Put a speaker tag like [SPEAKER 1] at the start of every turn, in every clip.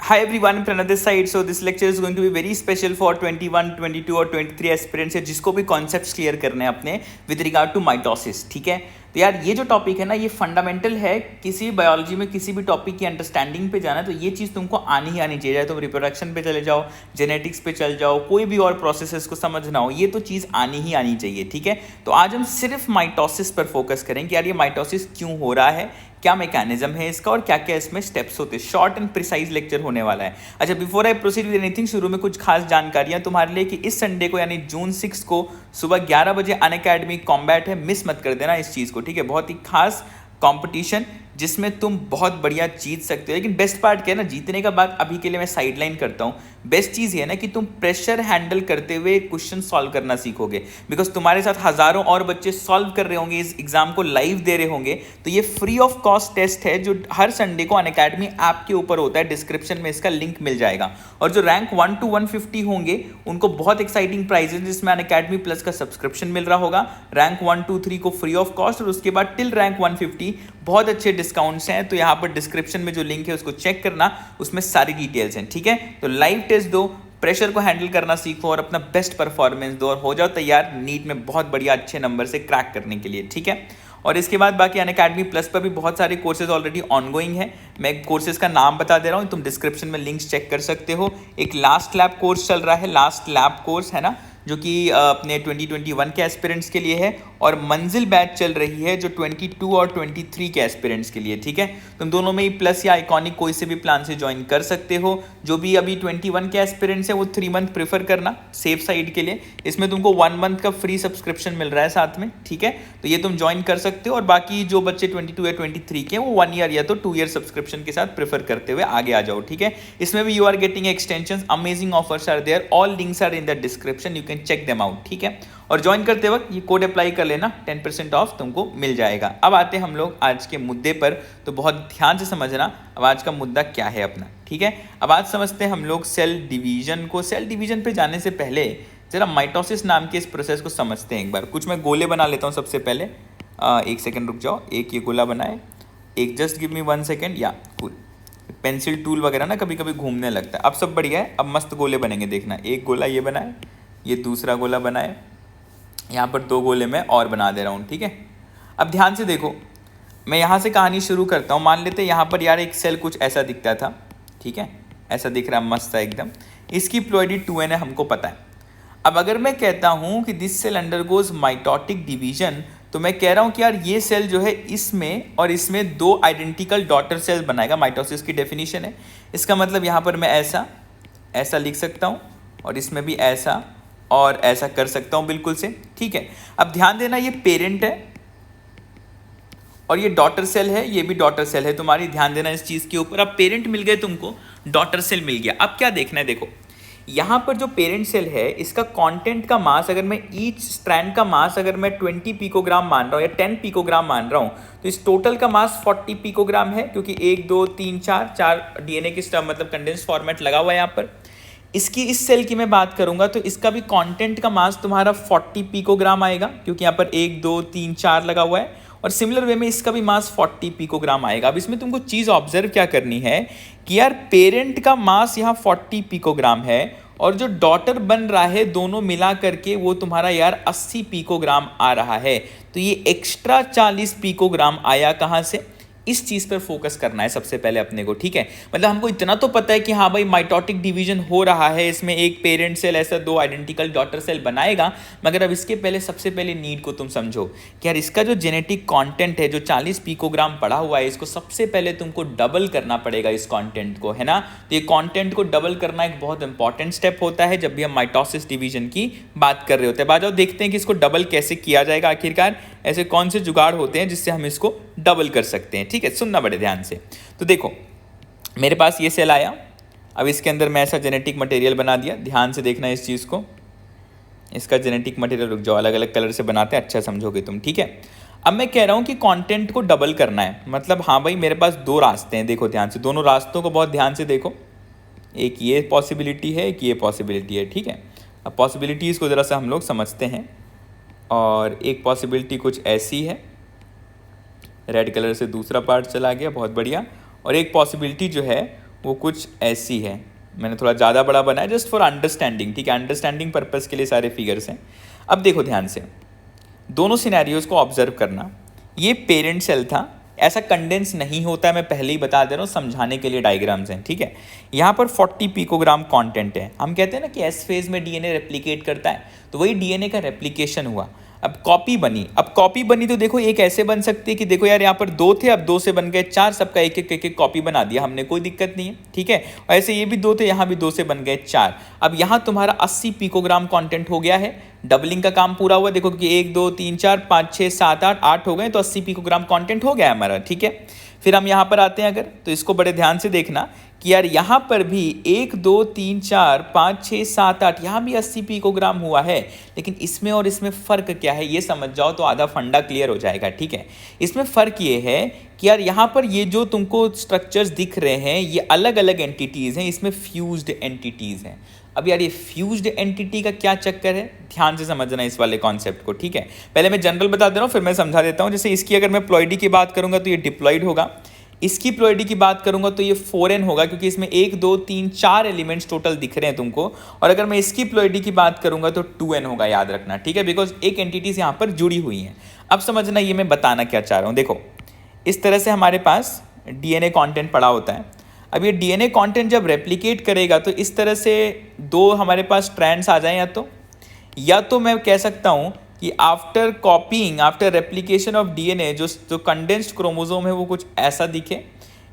[SPEAKER 1] Hi everyone, Pranad this side. So this lecture is going to be very special for 21, 22 और 23 aspirants है जिसको भी concepts clear करने हैं अपने विद रिगार्ड टू माइटोसिस। ठीक है, तो यार ये जो टॉपिक है ना, ये फंडामेंटल है। किसी बायोलॉजी में किसी भी टॉपिक की अंडरस्टैंडिंग पे जाना है तो ये चीज़ तुमको आनी ही आनी चाहिए। चाहे तुम रिप्रोडक्शन पे चले जाओ, जेनेटिक्स पे चल जाओ, कोई भी और प्रोसेसेस को समझना हो, ये तो चीज़ आनी ही आनी चाहिए। ठीक है, तो आज हम सिर्फ माइटोसिस पर फोकस करें कि यार ये माइटोसिस क्यों हो रहा है, क्या मैकेनिज्म है इसका और क्या क्या इसमें स्टेप्स होते हैं। शॉर्ट एंड प्रिसाइज लेक्चर होने वाला है। अच्छा, before I proceed with anything, शुरू में कुछ खास जानकारियां तुम्हारे लिए कि इस संडे को यानी जून 6 को सुबह 11 बजे अनअकैडमी कॉम्बैट है, मिस मत कर देना इस चीज़ को। ठीक है, बहुत ही खास कंपटीशन जिसमें तुम बहुत बढ़िया जीत सकते हो। लेकिन बेस्ट पार्ट क्या है ना, जीतने का बात अभी के लिए मैं साइडलाइन करता हूँ। बेस्ट चीज़ ये है ना कि तुम प्रेशर हैंडल करते हुए क्वेश्चन सॉल्व करना सीखोगे, बिकॉज तुम्हारे साथ हज़ारों और बच्चे सॉल्व कर रहे होंगे, इस एग्जाम को लाइव दे रहे होंगे। तो ये फ्री ऑफ कॉस्ट टेस्ट है जो हर संडे को अनअकैडमी ऐप के ऊपर होता है। डिस्क्रिप्शन में इसका लिंक मिल जाएगा। और जो रैंक 1 to 150 होंगे उनको बहुत एक्साइटिंग प्राइजेस, जिसमें अनअकैडमी प्लस का सब्सक्रिप्शन मिल रहा होगा। रैंक 1, 2, 3 को फ्री ऑफ कॉस्ट, और उसके बाद टिल रैंक 150 बहुत अच्छे डिस्काउंट्स हैं। तो यहाँ पर डिस्क्रिप्शन में जो लिंक है उसको चेक करना, उसमें सारी डिटेल्स हैं। ठीक है, तो लाइव टेस्ट दो, प्रेशर को हैंडल करना सीखो और अपना बेस्ट परफॉर्मेंस दो और हो जाओ तैयार नीट में बहुत बढ़िया अच्छे नंबर से क्रैक करने के लिए। ठीक है, और इसके बाद बाकी अनअकैडमी प्लस पर भी बहुत सारे कोर्सेज ऑलरेडी ऑनगोइंग है। मैं कोर्सेज का नाम बता दे रहा हूँ, तुम डिस्क्रिप्शन में लिंक्स चेक कर सकते हो। एक लास्ट लैब कोर्स चल रहा है, लास्ट लैब कोर्स है ना, जो कि अपने 2021 के एस्पिरेंट्स के लिए है, और मंजिल बैच चल रही है जो 22 और 23 के एस्पिरेंट्स के लिए। ठीक है, तुम दोनों में ही प्लस या आइकॉनिक कोई से भी प्लान से ज्वाइन कर सकते हो। जो भी अभी 21 के एस्पिरेंट्स है वो 3 मंथ प्रेफर करना सेफ साइड के लिए। इसमें तुमको 1 मंथ का फ्री सब्सक्रिप्शन मिल रहा है साथ में। ठीक है, तो ये तुम ज्वाइन कर सकते हो। और बाकी जो बच्चे 22 या 23 के वो 1 ईयर या तो 2 ईयर सब्सक्रिप्शन के साथ प्रेफर करते हुए आगे आ जाओ। ठीक है, इसमें भी you are getting extension, amazing offers are there, all links are in the description, you can check them out. ठीक है, और ज्वाइन करते वक्त ये कोड अप्लाई कर लेना, 10% ऑफ तुमको मिल जाएगा। अब आते हैं हम लोग आज के मुद्दे पर, तो बहुत ध्यान से समझना अब आज का मुद्दा क्या है अपना। ठीक है, अब आज समझते हैं हम लोग सेल डिवीजन को। सेल डिवीजन पे जाने से पहले जरा माइटोसिस नाम के इस प्रोसेस को समझते हैं एक बार। कुछ मैं गोले बना लेता हूँ सबसे पहले। एक सेकेंड रुक जाओ, एक ये गोला बनाए, एक जस्ट गिव मी 1 सेकेंड। या कूल, पेंसिल टूल वगैरह ना कभी कभी घूमने लगता है। अब सब बढ़िया है, अब मस्त गोले बनेंगे। देखना, एक गोला ये बनाए, ये दूसरा गोला बनाए, यहाँ पर 2 गोले मैं और बना दे रहा हूँ। ठीक है, अब ध्यान से देखो, मैं यहाँ से कहानी शुरू करता हूँ। मान लेते हैं यहाँ पर यार एक सेल कुछ ऐसा दिखता था। ठीक है, ऐसा दिख रहा है, मस्त है एकदम। इसकी प्लॉइडी 2n है, हमको पता है। अब अगर मैं कहता हूँ कि this cell undergoes mitotic division, तो मैं कह रहा हूँ कि यार ये सेल जो है इसमें और इसमें 2 आइडेंटिकल डॉटर सेल्स बनाएगा। माइटोसिस की डेफिनेशन है। इसका मतलब यहाँ पर मैं ऐसा ऐसा लिख सकता हूँ, और इसमें भी ऐसा और ऐसा कर सकता हूं बिल्कुल से। ठीक है, अब ध्यान देना, ये पेरेंट है और ये डॉटर सेल है, ये भी डॉटर सेल है तुम्हारी। ध्यान देना इस चीज के ऊपर। अब पेरेंट मिल गए तुमको, डॉटर सेल मिल गया। अब क्या देखना है, देखो यहां पर जो पेरेंट सेल है इसका कंटेंट का मास, अगर मैं ईच स्ट्रैंड का मास अगर मैं 20 पिकोग्राम मान रहा हूं या 10 पिकोग्राम मान रहा हूं, तो इस टोटल का मास 40 पिकोग्राम है, क्योंकि 1 2 3 4 डीएनए की मतलब कंडेंस फॉर्मेट लगा हुआ है यहाँ पर। इसकी इस सेल की मैं बात करूंगा तो इसका भी कंटेंट का मास तुम्हारा 40 पिकोग्राम आएगा, क्योंकि यहाँ पर 1 2 3 4 लगा हुआ है। और सिमिलर वे में इसका भी मास 40 पिकोग्राम आएगा। अब इसमें तुमको चीज़ ऑब्जर्व क्या करनी है कि यार पेरेंट का मास यहाँ 40 पिकोग्राम है और जो डॉटर बन रहा है दोनों मिला करके वो तुम्हारा यार 80 पिकोग्राम आ रहा है। तो ये एक्स्ट्रा 40 पिकोग्राम आया कहाँ से, इस चीज पर फोकस करना है सबसे पहले अपने को। ठीक है, मतलब हमको इतना तो पता है कि हाँ भाई माइटोटिक डिवीजन हो रहा है, इसमें एक पेरेंट सेल ऐसा 2 आइडेंटिकल डॉटर सेल बनाएगा। मगर अब इसके पहले सबसे पहले नीड को तुम समझो कि यार इसका जो जेनेटिक कंटेंट है जो 40 पिकोग्राम पड़ा हुआ है, इसको सबसे पहले तुमको डबल करना पड़ेगा इस कंटेंट को, है ना। तो ये कंटेंट को डबल करना एक बहुत इंपॉर्टेंट स्टेप होता है जब भी हम माइटोसिस डिवीजन की बात कर रहे होते हैं। बाजाओ देखते हैं कि इसको डबल कैसे किया जाएगा, आखिरकार ऐसे कौन से जुगाड़ होते हैं जिससे हम इसको डबल कर सकते हैं। ठीक है, सुनना बड़े ध्यान से। तो देखो मेरे पास ये सेल आया, अब इसके अंदर मैं ऐसा जेनेटिक मटेरियल बना दिया। ध्यान से देखना इस चीज़ को, इसका जेनेटिक मटेरियल रुक जाओ, अलग अलग कलर से बनाते हैं, अच्छा समझोगे तुम। ठीक है, अब मैं कह रहा हूँ कि कंटेंट को डबल करना है, मतलब हाँ भाई मेरे पास 2 रास्ते हैं। देखो ध्यान से, दोनों रास्तों को बहुत ध्यान से देखो। एक ये पॉसिबिलिटी है, एक ये पॉसिबिलिटी है। ठीक है, अब पॉसिबिलिटीज़ को ज़रा सा हम लोग समझते हैं। और एक पॉसिबिलिटी कुछ ऐसी है, रेड कलर से दूसरा पार्ट चला गया, बहुत बढ़िया। और एक पॉसिबिलिटी जो है वो कुछ ऐसी है। मैंने थोड़ा ज़्यादा बड़ा बनाया जस्ट फॉर अंडरस्टैंडिंग, ठीक है, अंडरस्टैंडिंग पर्पज़ के लिए सारे फिगर्स हैं। अब देखो ध्यान से, दोनों सिनेरियोज़ को ऑब्जर्व करना। ये पेरेंट सेल था, ऐसा कंडेंस नहीं होता है, मैं पहले ही बता दे रहा हूँ, समझाने के लिए डायग्राम्स हैं, ठीक है। यहाँ पर 40 पिकोग्राम कंटेंट है। हम कहते हैं ना कि एस फेज में डीएनए रेप्लिकेट करता है, तो वही डीएनए का रेप्लिकेशन हुआ। अब कॉपी बनी तो देखो एक ऐसे बन सकती है कि देखो यार यहाँ पर 2 थे, अब 2 से बन गए 4, सबका एक एक कॉपी बना दिया हमने, कोई दिक्कत नहीं है, ठीक है। और ऐसे ये भी 2 थे, यहाँ भी 2 से बन गए 4। अब यहाँ तुम्हारा 80 पिकोग्राम कंटेंट हो गया है, डबलिंग का काम पूरा हुआ। देखो कि 1 2 3 4 5 6 7 8 हो गए, तो 80 पिकोग्राम कंटेंट हो गया हमारा, ठीक है। फिर हम यहाँ पर आते हैं अगर, तो इसको बड़े ध्यान से देखना कि यार यहाँ पर भी 1 2 3 4 5 6 7 8, यहाँ भी 80 पिकोग्राम हुआ है, लेकिन इसमें और इसमें फ़र्क क्या है ये समझ जाओ तो आधा फंडा क्लियर हो जाएगा, ठीक है। इसमें फ़र्क ये है कि यार यहाँ पर ये जो तुमको स्ट्रक्चर्स दिख रहे हैं ये अलग अलग एंटिटीज़ हैं, इसमें फ्यूज्ड एंटिटीज़ हैं। अब यार ये फ्यूज्ड एंटिटी का क्या चक्कर है, ध्यान से समझना इस वाले कॉन्सेप्ट को, ठीक है। पहले मैं जनरल बता दे रहा हूँ, फिर मैं समझा देता हूँ। जैसे इसकी अगर मैं प्लॉइडी की बात करूँगा तो ये डिप्लॉइड होगा, इसकी प्लॉइडी की बात करूंगा तो ये 4n होगा, क्योंकि इसमें 1 2 3 4 एलिमेंट्स टोटल दिख रहे हैं तुमको। और अगर मैं इसकी प्लॉइडी की बात करूंगा तो 2n होगा, याद रखना, ठीक है, बिकॉज एक एंटिटीज यहाँ पर जुड़ी हुई हैं। अब समझना ये मैं बताना क्या चाह रहा हूँ। देखो इस तरह से हमारे पास डीएनए कंटेंट पड़ा होता है। अब ये डीएनए कंटेंट जब रेप्लिकेट करेगा तो इस तरह से 2 हमारे पास स्ट्रैंड्स आ जाएं, या तो मैं कह सकता हूँ कि after copying, after replication of DNA, जो कंडेंस्ड क्रोमोसोम है वो कुछ ऐसा दिखे,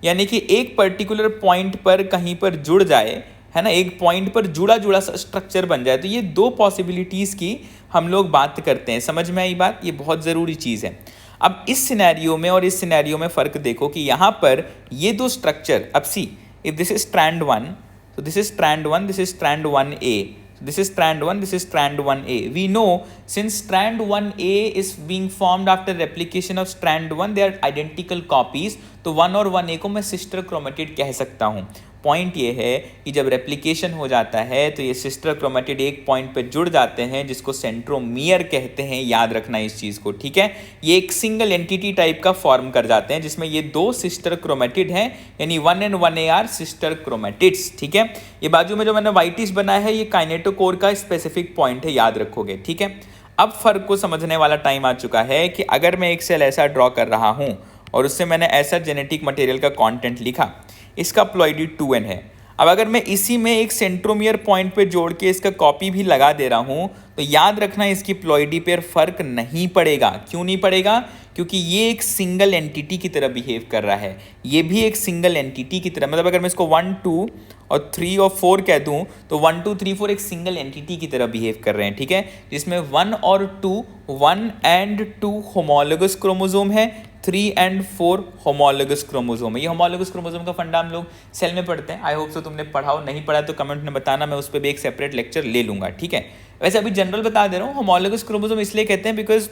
[SPEAKER 1] यानी कि एक पर्टिकुलर पॉइंट पर कहीं पर जुड़ जाए, है ना, एक पॉइंट पर जुड़ा सा स्ट्रक्चर बन जाए। तो ये 2 पॉसिबिलिटीज़ की हम लोग बात करते हैं, समझ में आई बात, ये बहुत ज़रूरी चीज़ है। अब इस सिनेरियो में और इस सिनेरियो में फ़र्क देखो कि यहाँ पर ये 2 स्ट्रक्चर, अब see if this is strand 1, so this is strand 1, this is strand 1a, so this is strand 1, this is strand 1a. We know since strand 1a is being formed after replication of strand 1, they are identical copies, तो 1 और 1a को मैं sister chromatid कह सकता हूँ। Point ये है कि जब रेप्लिकेशन हो जाता है तो ये सिस्टर क्रोमेटिड एक पॉइंट पे जुड़ जाते हैं, जिसको सेंट्रोमियर कहते हैं, याद रखना इस चीज़ को, ठीक है। ये एक सिंगल एंटिटी टाइप का फॉर्म कर जाते हैं, जिसमें ये 2 सिस्टर क्रोमेटिड हैं, यानी 1 and 1a are sister chromatids, ठीक है। ये बाजू में जो मैंने वाइटिस बनाया है ये काइनेटोकोर का स्पेसिफिक पॉइंट है, याद रखोगे, ठीक है। अब फर्क को समझने वाला टाइम आ चुका है कि अगर मैं एक सेल ऐसा ड्रॉ कर रहा हूँ और उससे मैंने ऐसा जेनेटिक मटेरियल का कंटेंट लिखा, इसका प्लॉइडी 2n है। अब अगर मैं इसी में एक सेंट्रोमियर पॉइंट पे जोड़ के इसका कॉपी भी लगा दे रहा हूँ तो याद रखना इसकी प्लॉइडी पर फर्क नहीं पड़ेगा। क्यों नहीं पड़ेगा? क्योंकि ये एक सिंगल एंटिटी की तरह बिहेव कर रहा है, ये भी एक सिंगल एंटिटी की तरह, मतलब अगर मैं इसको 1 2 और 3 और 4 कह दूं तो 1 2 3 4 एक सिंगल एंटिटी की तरह बिहेव कर रहे हैं, ठीक है, जिसमें 1 और 2 1 and 2 होमोलोगस क्रोमोसोम है, 3 and 4 होमोलोगस क्रोमोसोम है। ये होमोलोगस क्रोमोसोम का फंडा हम लोग सेल में पढ़ते हैं। आई होप सो तुमने पढ़ा हो, नहीं पढ़ा तो कमेंट में बताना, मैं उस पर भी एक सेपरेट लेक्चर ले लूँगा, ठीक है। वैसे अभी जनरल बता दे रहा हूँ, होमोलोगस क्रोमोसोम इसलिए कहते हैं बिकॉज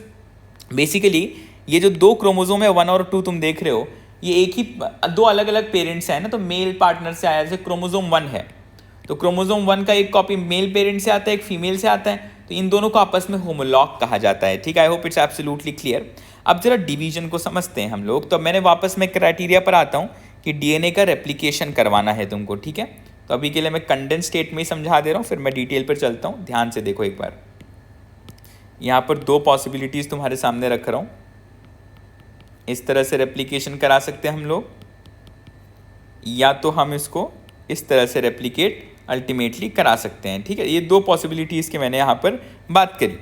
[SPEAKER 1] बेसिकली ये जो 2 क्रोमोसोम है 1 और 2 तुम देख रहे हो, ये एक ही 2 अलग अलग पेरेंट्स हैं ना, तो मेल पार्टनर से आया। जैसे क्रोमोसोम 1 है तो क्रोमोसोम 1 का एक कॉपी मेल पेरेंट से आता है, एक फीमेल से आता है, तो इन दोनों को आपस में होमोलॉग कहा जाता है, ठीक है। I hope it's absolutely clear. अब जरा डिवीजन को समझते हैं हम लोग। तो मैंने वापस में क्राइटेरिया पर आता हूँ कि डीएनए का रेप्लिकेशन करवाना है तुमको, ठीक है। तो अभी के लिए मैं कंडेंस स्टेट में ही समझा दे रहा हूँ, फिर मैं डिटेल पर चलता हूँ। ध्यान से देखो एक बार, यहाँ पर 2 पॉसिबिलिटीज़ तुम्हारे सामने रख रहा हूँ। इस तरह से रेप्लिकेशन करा सकते हैं हम लोग, या तो हम इसको इस तरह से रेप्लिकेट अल्टीमेटली करा सकते हैं, ठीक है। ये 2 पॉसिबिलिटीज़ की मैंने यहाँ पर बात करी।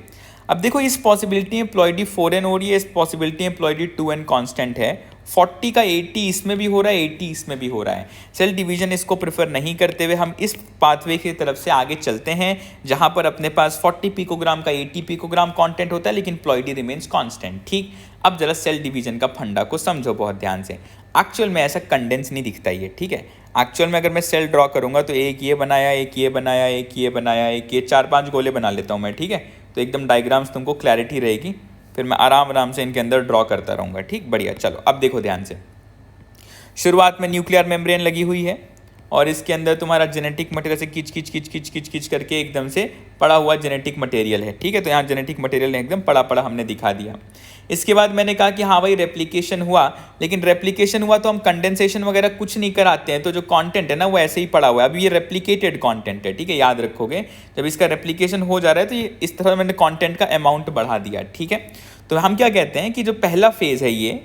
[SPEAKER 1] अब देखो इस पॉसिबिलिटी में प्लॉइडी 4n हो रही है, इस पॉसिबिलिटी में प्लॉइडी 2n कांस्टेंट है। 40 का 80 इसमें भी हो रहा है, 80 इसमें भी हो रहा है। सेल डिवीजन इसको प्रेफर नहीं करते हुए हम इस पाथवे की तरफ से आगे चलते हैं, जहाँ पर अपने पास 40 पिकोग्राम का 80 पिकोग्राम कंटेंट होता है, लेकिन प्लॉइडी रिमेन्स कांस्टेंट, ठीक। अब जरा सेल डिवीजन का फंडा को समझो बहुत ध्यान से। एक्चुअल में ऐसा कंडेंस नहीं दिखता ये, ठीक है। एक्चुअल में अगर मैं सेल ड्रॉ करूँगा तो एक ये बनाया, एक ये बनाया, एक ये बनाया, एक ये 4-5 गोले बना लेता हूँ मैं, ठीक है। तो एकदम डायग्राम्स तुमको क्लैरिटी रहेगी, फिर मैं आराम से इनके अंदर ड्रॉ करता रहूँगा, ठीक, बढ़िया। चलो अब देखो ध्यान से, शुरुआत में न्यूक्लियर मेम्ब्रेन लगी हुई है, और इसके अंदर तुम्हारा जेनेटिक मटेरियल से किच किच किच किच किच किच करके एकदम से पड़ा हुआ जेनेटिक मटेरियल है, ठीक है। तो यहाँ जेनेटिक मटेरियल एकदम पड़ा पड़ा हमने दिखा दिया। इसके बाद मैंने कहा कि हाँ भाई रेप्लिकेशन हुआ, लेकिन रेप्लिकेशन हुआ तो हम कंडेंसेशन वगैरह कुछ नहीं कराते हैं, तो जो कंटेंट है ना वो ऐसे ही पड़ा हुआ है। अब ये रेप्लिकेटेड कंटेंट है, ठीक है, याद रखोगे जब इसका रेप्लिकेशन हो जा रहा है तो ये इस तरह मैंने कंटेंट का अमाउंट बढ़ा दिया, ठीक है। तो हम क्या कहते हैं कि जो पहला फेज है ये,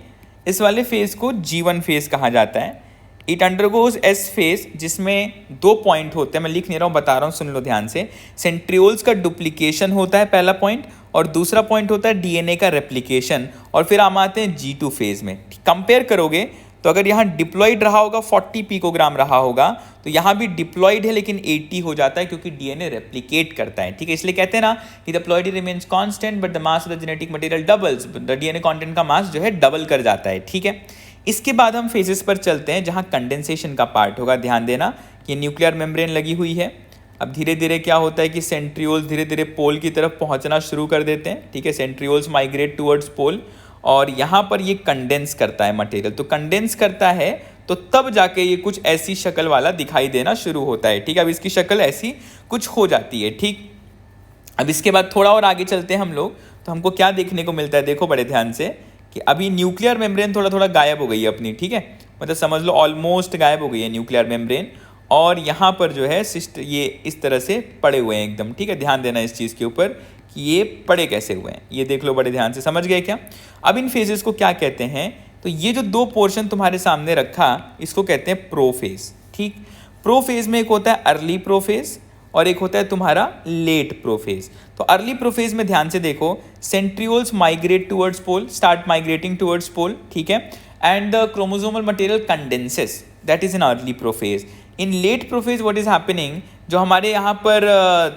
[SPEAKER 1] इस वाले फेज को G1 फेज कहा जाता है। इट अंडरगोज एस फेज, जिसमें 2 पॉइंट होते हैं, मैं लिख नहीं रहा हूँ, बता रहा हूँ, सुन लो ध्यान से। सेंट्रियोल्स का डुप्लीकेशन होता है पहला पॉइंट, और दूसरा पॉइंट होता है डीएनए का रेप्लिकेशन, और फिर हम आते हैं G2 फेज में। कंपेयर करोगे तो अगर यहाँ डिप्लॉइड रहा होगा 40 पिकोग्राम रहा होगा, तो यहाँ भी डिप्लॉइड है लेकिन 80 हो जाता है, क्योंकि डीएनए रेप्लिकेट करता है, ठीक है। इसलिए कहते हैं ना कि the ploidy remains constant but the mass of the genetic material doubles, the DNA content का मास जो है डबल कर जाता है, ठीक है। इसके बाद हम फेजेस पर चलते हैं जहाँ कंडेंसेशन का पार्ट होगा। ध्यान देना कि न्यूक्लियर मेम्ब्रेन लगी हुई है। अब धीरे धीरे क्या होता है कि सेंट्रियोल्स धीरे धीरे पोल की तरफ पहुंचना शुरू कर देते हैं, ठीक है। सेंट्रियोल्स माइग्रेट टुवर्ड्स पोल, और यहाँ पर ये कंडेंस करता है मटेरियल। तो कंडेंस करता है तो तब जाके ये कुछ ऐसी शक्ल वाला दिखाई देना शुरू होता है, ठीक है। अब इसकी शक्ल ऐसी कुछ हो जाती है, ठीक। अब इसके बाद थोड़ा और आगे चलते हैं हम लोग, तो हमको क्या देखने को मिलता है, देखो बड़े ध्यान से, कि अभी न्यूक्लियर मेम्ब्रेन थोड़ा थोड़ा गायब हो गई है अपनी, ठीक है। मतलब समझ लो ऑलमोस्ट गायब हो गई है न्यूक्लियर मेम्ब्रेन, और यहाँ पर जो है ये इस तरह से पड़े हुए हैं एकदम, ठीक है। ध्यान देना इस चीज़ के ऊपर कि ये पड़े कैसे हुए हैं, ये देख लो बड़े ध्यान से, समझ गए क्या। अब इन फेजेस को क्या कहते हैं, तो ये जो 2 पोर्शन तुम्हारे सामने रखा, इसको कहते हैं प्रोफेज, ठीक। प्रोफेज में एक होता है अर्ली प्रोफेज और एक होता है तुम्हारा लेट प्रोफेज। तो अर्ली प्रोफेज में ध्यान से देखो, centrioles migrate towards pole, start migrating towards pole, ठीक है, and the chromosomal material condenses, that is in early prophase. In late prophase what is happening, जो हमारे यहाँ पर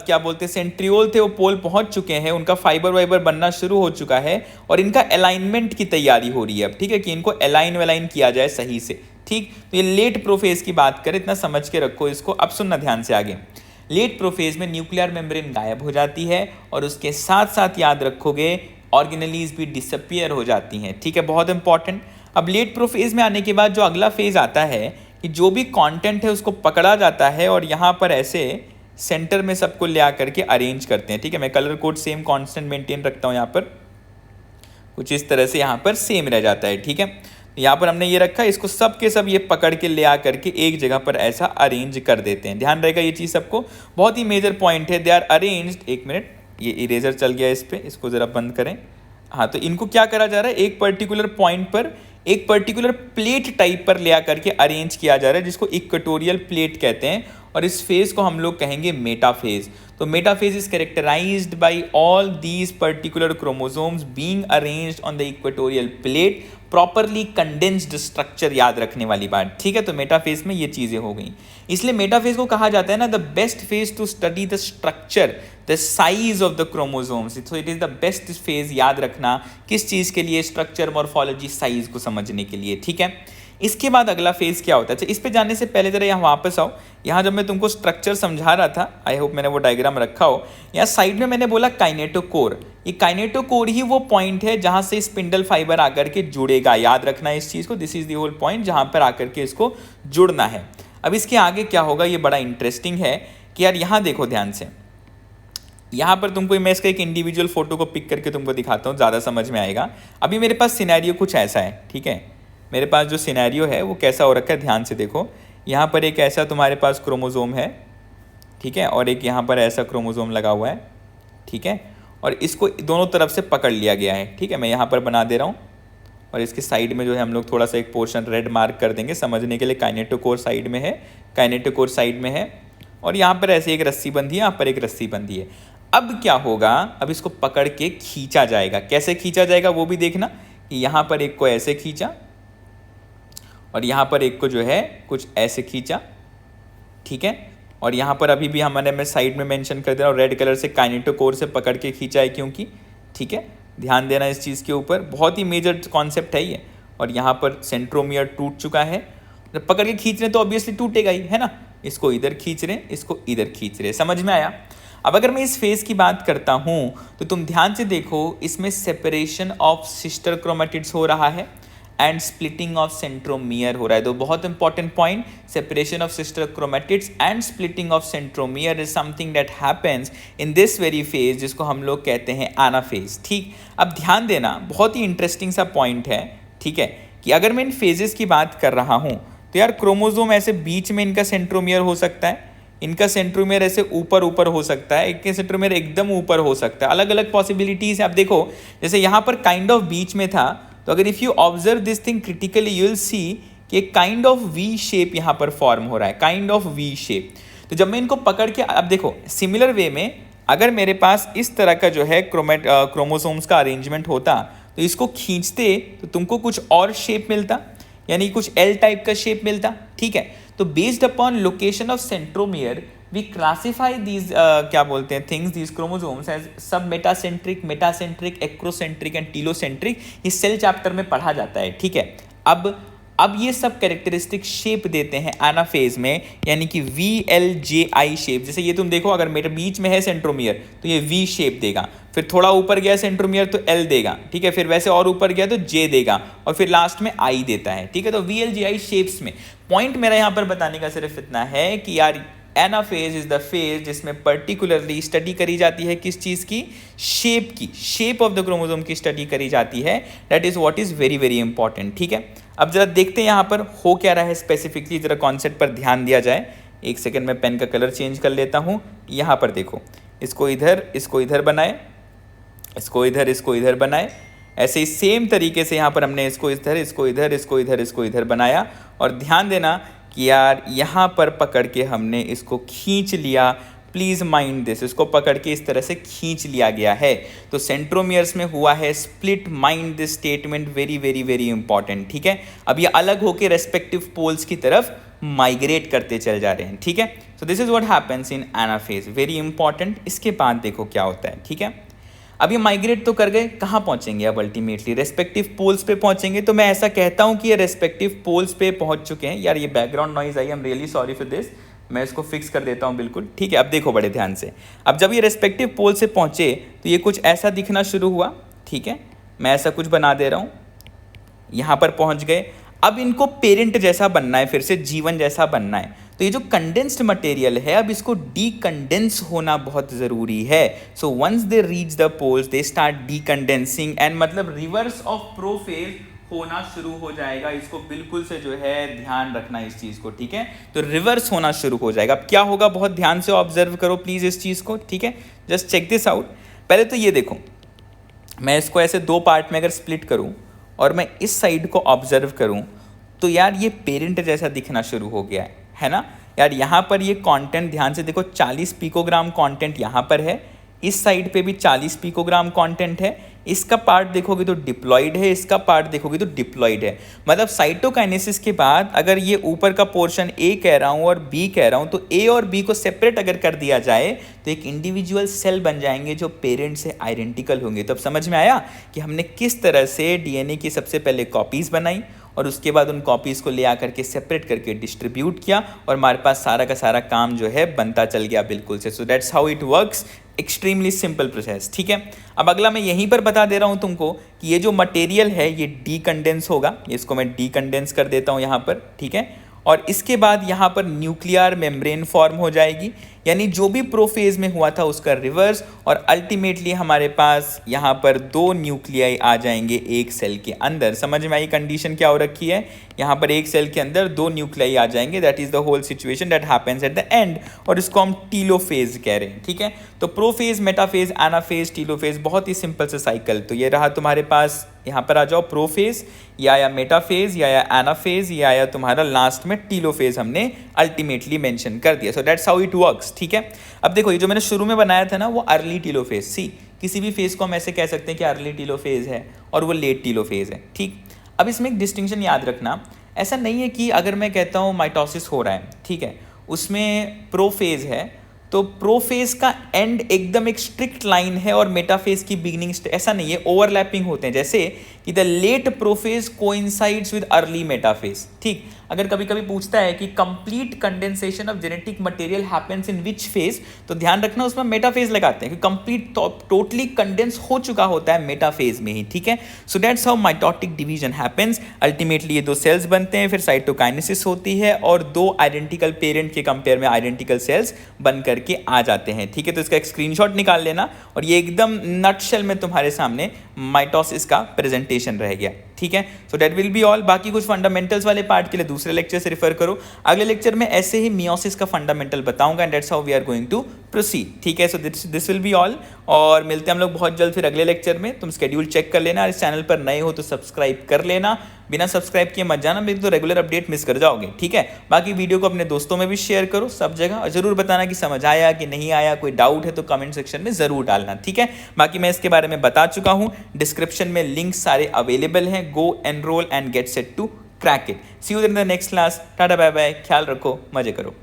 [SPEAKER 1] क्या बोलते हैं सेंट्रियोल थे वो पोल पहुंच चुके हैं, उनका फाइबर वाइबर बनना शुरू हो चुका है, और इनका अलाइनमेंट की तैयारी हो रही है अब, ठीक है, कि इनको अलाइन वेलाइन किया जाए सही से, ठीक। तो ये लेट प्रोफेज की बात करें, इतना समझ के रखो इसको। अब सुनना ध्यान से आगे, लेट प्रोफेज में न्यूक्लियर मेम्ब्रेन गायब हो जाती है, और उसके साथ साथ याद रखोगे ऑर्गेनेलीज भी डिसअपियर हो जाती हैं, ठीक है, बहुत इंपॉर्टेंट। अब लेट प्रोफेज में आने के बाद जो अगला फेज आता है कि जो भी कंटेंट है उसको पकड़ा जाता है, और यहाँ पर ऐसे सेंटर में सबको ले आकर के अरेंज करते हैं, ठीक है। मैं colour code same constant maintain रखता हूँ, यहाँ पर कुछ इस तरह से यहाँ पर सेम रह जाता है, ठीक है। यहाँ पर हमने ये रखा, इसको सब के सब ये पकड़ के ले आकर के एक जगह पर ऐसा अरेंज कर देते हैं। ध्यान रहेगा ये चीज़ सबको, बहुत ही मेजर पॉइंट है। दे आर अरेंज्ड, एक मिनट, ये इरेजर चल गया इस पर, इसको ज़रा बंद करें। हाँ, तो इनको क्या करा जा रहा है, एक पर्टिकुलर पॉइंट पर एक पर्टिकुलर प्लेट टाइप पर ले आकर के अरेंज किया जा रहा है, जिसको इक्वेटोरियल प्लेट कहते हैं, और इस फेज को हम लोग कहेंगे मेटाफेज। तो metaphase is characterized by all these particular chromosomes being arranged on the equatorial plate, properly condensed structure, याद रखने वाली बात, ठीक है। तो मेटाफेज में ये चीज़ें हो गई, इसलिए मेटाफेज को कहा जाता है ना the best phase two study the structure, the size of the chromosomes. So it is the best phase, याद रखना किस चीज़ के लिए, स्ट्रक्चर, मॉर्फोलॉजी, साइज को समझने के लिए, ठीक है। इसके बाद अगला फेज क्या होता है, अच्छा इस पे जाने से पहले जरा यहाँ वापस आओ। यहाँ जब मैं तुमको स्ट्रक्चर समझा रहा था, आई होप मैंने वो डायग्राम रखा हो, यहाँ साइड में मैंने बोला काइनेटोकोर। ये काइनेटोकोर ही वो पॉइंट है जहाँ से स्पिंडल फाइबर आकर के जुड़ेगा, याद रखना इस चीज़ को, this is the whole point जहाँ पर आकर के इसको जुड़ना है। अब इसके आगे क्या होगा, ये बड़ा इंटरेस्टिंग है कि यार यहाँ देखो ध्यान से, यहाँ पर तुमको मैं इसका एक इंडिविजुअल फोटो को पिक करके तुमको दिखाता हूँ, ज़्यादा समझ में आएगा। अभी मेरे पास सिनेरियो कुछ ऐसा है, ठीक है, मेरे पास जो सिनेरियो है वो कैसा हो रखा है, ध्यान से देखो। यहाँ पर एक ऐसा तुम्हारे पास क्रोमोसोम है, ठीक है, और एक यहाँ पर ऐसा क्रोमोसोम लगा हुआ है, ठीक है, और इसको दोनों तरफ से पकड़ लिया गया है, ठीक है। मैं यहाँ पर बना दे रहा हूँ, और इसके साइड में जो है हम लोग थोड़ा सा एक पोर्शन रेड मार्क कर देंगे समझने के लिए। काइनेटोकोर साइड में है, काइनेटोकोर साइड में है, और यहाँ पर ऐसे एक रस्सी बंधी है, यहाँ पर एक रस्सी बंधी है। अब क्या होगा, अब इसको पकड़ के खींचा जाएगा। कैसे खींचा जाएगा वो भी देखना, कि यहाँ पर एक को ऐसे खींचा, और यहाँ पर एक को जो है कुछ ऐसे खींचा, ठीक है, और यहाँ पर अभी भी मैं साइड में मेंशन कर दे रहा हूँ, रेड कलर से काइनेटोकोर से पकड़ के खींचा है क्योंकि, ठीक है, ध्यान देना इस चीज़ के ऊपर, बहुत ही मेजर कॉन्सेप्ट है ये। और यहाँ पर सेंट्रोमियर टूट चुका है, जब पकड़ के खींच रहे तो ऑब्वियसली टूटेगा ही, है ना। इसको इधर खींच रहे, इसको इधर खींच रहे, समझ में आया। अब अगर मैं इस फेज की बात करता हूँ तो तुम ध्यान से देखो, इसमें सेपरेशन ऑफ सिस्टर क्रोमेटिड्स हो रहा है, एंड स्प्लिटिंग ऑफ सेंट्रोमियर हो रहा है। तो बहुत important point, separation of sister chromatids and splitting of centromere is something that happens in this very phase, जिसको हम लोग कहते हैं एनाफेज। ठीक, अब ध्यान देना, बहुत ही इंटरेस्टिंग सा पॉइंट है, ठीक है, कि अगर मैं इन फेजेस की बात कर रहा हूं तो यार क्रोमोसोम ऐसे बीच में इनका सेंट्रोमियर हो सकता है, इनका सेंट्रोमियर ऐसे ऊपर ऊपर हो सकता है, इनका सेंट्रोमियर एकदम ऊपर हो सकता है, अलग अलग पॉसिबिलिटीज है। आप देखो जैसे यहाँ पर काइंड ऑफ बीच में था, तो अगर if you observe this thing critically you will see कि काइंड ऑफ वी शेप यहाँ पर फॉर्म हो रहा है, काइंड ऑफ वी शेप। तो जब मैं इनको पकड़ के, अब देखो सिमिलर वे में अगर मेरे पास इस तरह का जो है क्रोमोसोम्स का अरेंजमेंट होता तो इसको खींचते तो तुमको कुछ और शेप मिलता, यानी कुछ एल टाइप का शेप मिलता। ठीक है, तो based upon location of centromere we classify these क्या बोलते हैं things, these chromosomes as submetacentric, acrocentric and telocentric. ये सेल चैप्टर में पढ़ा जाता है। ठीक है, अब ये सब कैरेक्टरिस्टिक शेप देते हैं एनाफेज में, यानी कि VLJI शेप। जैसे ये तुम देखो, अगर मेरे बीच में है सेंट्रोमियर तो ये V शेप देगा, फिर थोड़ा ऊपर गया सेंट्रोमियर तो L देगा, ठीक है, फिर वैसे और ऊपर गया तो J देगा, और फिर लास्ट में I देता है। ठीक है, तो VLJI शेप्स में पॉइंट मेरा यहाँ पर बताने का सिर्फ इतना है कि यार एनाफेज इज द फेज जिसमें पर्टिकुलरली स्टडी करी जाती है किस चीज़ की, शेप की, शेप ऑफ द क्रोमोसोम की स्टडी करी जाती है। That is what is very very important. ठीक है, अब जरा देखते हैं यहाँ पर हो क्या रहा है स्पेसिफिकली, जरा कॉन्सेप्ट पर ध्यान दिया जाए। एक सेकंड में पेन का कलर चेंज कर लेता हूँ। यहाँ पर देखो, इसको इधर बनाए, इसको इधर बनाए, ऐसे ही सेम तरीके से यहाँ पर हमने इसको इधर बनाया। और ध्यान देना कि यार यहाँ पर पकड़ के हमने इसको खींच लिया। प्लीज माइंड दिस, इसको पकड़ के इस तरह से खींच लिया गया है। तो सेंट्रोमियर्स में हुआ है split, mind this statement, very very very important. ठीक है, अब ये अलग होके रेस्पेक्टिव पोल्स की तरफ माइग्रेट करते चल जा रहे हैं। ठीक है, so this is what happens in anaphase, very important. इसके बाद देखो क्या होता है। ठीक है, अब ये माइग्रेट तो कर गए, कहाँ पहुंचेंगे अब अल्टीमेटली, रेस्पेक्टिव पोल्स पे पहुंचेंगे। तो मैं ऐसा कहता हूं कि ये रेस्पेक्टिव पोल्स पे पहुंच चुके हैं। यार ये background noise I, I am really sorry for this, मैं इसको फिक्स कर देता हूं बिल्कुल। ठीक है, अब देखो बड़े ध्यान से, अब जब ये रेस्पेक्टिव पोल से पहुंचे तो ये कुछ ऐसा दिखना शुरू हुआ। ठीक है, मैं ऐसा कुछ बना दे रहा हूँ, यहाँ पर पहुँच गए। अब इनको पेरेंट जैसा बनना है, फिर से जीवन जैसा बनना है। तो ये जो कंडेंस्ड मटेरियल है, अब इसको डीकंडेंस होना बहुत ज़रूरी है। So once they reach the poles they start decondensing, and मतलब रिवर्स ऑफ प्रोफेज होना शुरू हो जाएगा। इसको बिल्कुल से जो है ध्यान रखना इस चीज़ को। ठीक है, तो रिवर्स होना शुरू हो जाएगा। अब क्या होगा, बहुत ध्यान से ऑब्जर्व करो प्लीज़ इस चीज़ को। ठीक है, जस्ट चेक दिस आउट। पहले तो ये देखो, मैं इसको ऐसे दो पार्ट में अगर स्प्लिट करूँ और मैं इस साइड को ऑब्जर्व करूँ तो यार ये पेरेंट जैसा दिखना शुरू हो गया है ना। यार यहाँ पर ये कंटेंट ध्यान से देखो, 40 पिकोग्राम कंटेंट यहाँ पर है, इस साइड पे भी 40 पिकोग्राम कंटेंट है। इसका पार्ट देखोगे तो डिप्लॉइड है, इसका पार्ट देखोगे तो डिप्लॉइड है। मतलब साइटोकाइनेसिस के बाद अगर ये ऊपर का पोर्शन ए कह रहा हूँ और बी कह रहा हूँ, तो ए और बी को सेपरेट अगर कर दिया जाए तो एक इंडिविजुअल सेल बन जाएंगे जो पेरेंट से आइडेंटिकल होंगे। तो अब समझ में आया कि हमने किस तरह से डीएनए की सबसे पहले कॉपीज़ बनाई और उसके बाद उन कॉपीज़ को ले आकर के सेपरेट करके डिस्ट्रीब्यूट किया, और हमारे पास सारा का सारा काम जो है बनता चल गया बिल्कुल से। So that's how it works, extremely simple process. ठीक है, अब अगला मैं यहीं पर बता दे रहा हूँ तुमको कि ये जो मटेरियल है ये डीकंडेंस होगा। इसको मैं डीकंडेंस कर देता हूँ यहाँ पर। ठीक है, और इसके बाद यहाँ पर न्यूक्लियर मेम्ब्रेन फॉर्म हो जाएगी, यानी जो भी प्रोफेज में हुआ था उसका रिवर्स, और अल्टीमेटली हमारे पास यहाँ पर 2 न्यूक्लियाई आ जाएंगे एक सेल के अंदर। समझ में आई कंडीशन क्या हो रखी है, यहाँ पर एक सेल के अंदर 2 न्यूक्लियाई आ जाएंगे। That is the whole situation that happens at the end, और इसको हम टीलोफेज कह रहे हैं। ठीक है, तो प्रोफेज, मेटाफेज, एनाफेज, टीलोफेज, बहुत ही सिंपल से साइकिल। तो ये रहा तुम्हारे पास, यहाँ पर आ जाओ प्रोफेज, या आया मेटाफेज, या आया एनाफेज, या आया तुम्हारा लास्ट में टीलोफेज हमने अल्टीमेटली मेंशन कर दिया। So that's how it works. ठीक है, अब देखो ये जो मैंने शुरू में बनाया था ना वो अर्ली टीलोफेज। सी, किसी भी फेज को हम ऐसे कह सकते हैं कि अर्ली टीलोफेज है और वो लेट टीलोफेज है। ठीक, अब इसमें एक डिस्टिंक्शन याद रखना, ऐसा नहीं है कि अगर मैं कहता हूँ माइटोसिस हो रहा है, ठीक है, उसमें प्रोफेज है तो प्रोफेज का एंड एकदम एक स्ट्रिक्ट लाइन है और मेटाफेज की बिगिनिंग, ऐसा नहीं है, ओवरलैपिंग होते हैं। जैसे कि the late prophase coincides with early metaphase. ठीक, अगर कभी कभी पूछता है कि complete condensation of genetic material happens in which phase, तो ध्यान रखना उसमें मेटा फेज लगाते हैं कि कंप्लीट टोटली कंडेंस हो चुका होता है मेटा फेज में ही, ठीक है। So that's how mitotic division happens. Ultimately ये 2 सेल्स बनते हैं, फिर साइटोकाइनेसिस होती है और 2 आइडेंटिकल पेरेंट के कंपेयर में आइडेंटिकल सेल्स बन करके आ जाते हैं, ठीक है। तो इसका एक स्क्रीनशॉट निकाल लेना और ये एकदम नटशेल में तुम्हारे सामने माइटोसिस का प्रेजेंटेशन रह गया, ठीक है। So that will be all. बाकी कुछ फंडामेंटल्स वाले पार्ट के लिए दूसरे लेक्चर से रेफर करो। अगले लेक्चर में ऐसे ही मियोसिस का फंडामेंटल बताऊंगा and that's how we are going to proceed, ठीक है। So this will be all और मिलते हैं हम लोग बहुत जल्द फिर अगले लेक्चर में। तुम शेड्यूल चेक कर लेना, इस चैनल पर नए हो तो सब्सक्राइब कर लेना, बिना सब्सक्राइब किए मत जाना, मेरी तो रेगुलर अपडेट मिस कर जाओगे, ठीक है। बाकी वीडियो को अपने दोस्तों में भी शेयर करो सब जगह और जरूर बताना कि समझ आया कि नहीं आया, कोई डाउट है तो कमेंट सेक्शन में जरूर डालना, ठीक है। बाकी मैं इसके बारे में बता चुका हूँ, डिस्क्रिप्शन में लिंक सारे अवेलेबल हैं, go enrol and get set to crack it. See you in the next class, tata bye bye, ख्याल रखो, मजे करो।